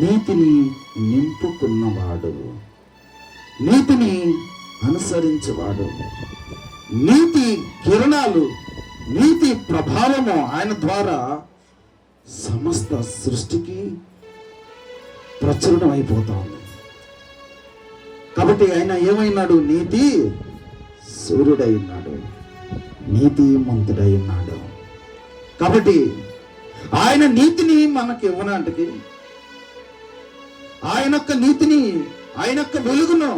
నీతిని నింపుకున్నవాడు, నీతిని అనుసరించేవాడు, నీతి కిరణాలు, నీతి ప్రభావము ఆయన ద్వారా సమస్త సృష్టికి ప్రచురణం అయిపోతా ఉంది. కాబట్టి ఆయన ఏమైనాడు? నీతి సూర్యుడై ఉన్నాడు, నీతిమంతుడై ఉన్నాడు. కాబట్టి ఆయన నీతిని మనకి ఇవ్వనాటికి, ఆయన యొక్క నీతిని, ఆయన యొక్క వెలుగును,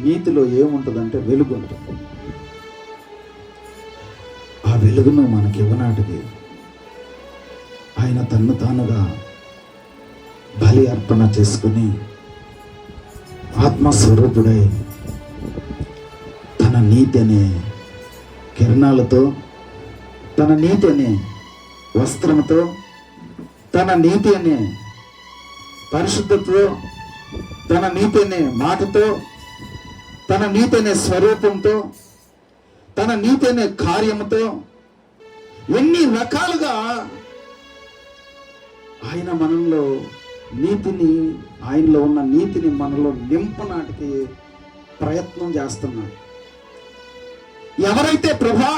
నీతిలో ఏముంటుందంటే వెలుగు ఉంటుంది. ఆ వెలుగును మనకి ఇవ్వనాటికి ఆయన తన్ను తానుగా బలి అర్పణ చేసుకుని ఆత్మస్వరూపుడై తన నీతి అనే కిరణాలతో, తన నీతి అనే వస్త్రంతో, తన నీతి అనే పరిశుద్ధతతో, తన నీతి అనే మాటతో, తన నీతి అనే స్వరూపంతో, తన నీతి అనే కార్యముతో, ఎన్ని రకాలుగా ఆయన మనలో నీతిని, ఆయనలో ఉన్న నీతిని మనలో నింపనాటికి ప్రయత్నం చేస్తున్నాడు. ఎవరైతే ప్రభా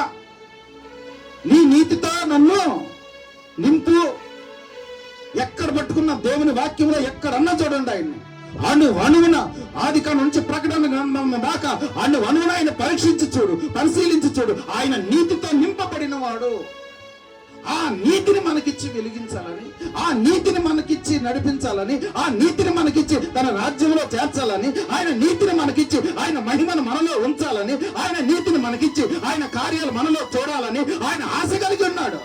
నీ నీతితో నన్ను నింపు, ఎక్కడ పట్టుకున్న దేవుని వాక్యంలో ఎక్కడన్నా చూడండి ఆయన్ని అణువున ఆదికాండం నుంచి ప్రకటన గ్రంథం దాకా అణువున ఆయన పరీక్షించి చూడు, పరిశీలించి చూడు. ఆయన నీతితో నింపబడిన వాడు. ఆ నీతిని మనకిచ్చి వెలిగించాలని, ఆ నీతిని మనకిచ్చి నడిపించాలని, ఆ నీతిని మనకిచ్చి తన రాజ్యంలో చేర్చాలని, ఆయన నీతిని మనకిచ్చి ఆయన మహిమను మనలో ఉంచాలని, ఆయన నీతిని మనకిచ్చి ఆయన కార్యాలు మనలో చూడాలని ఆయన ఆశ కలిగి ఉన్నాడు.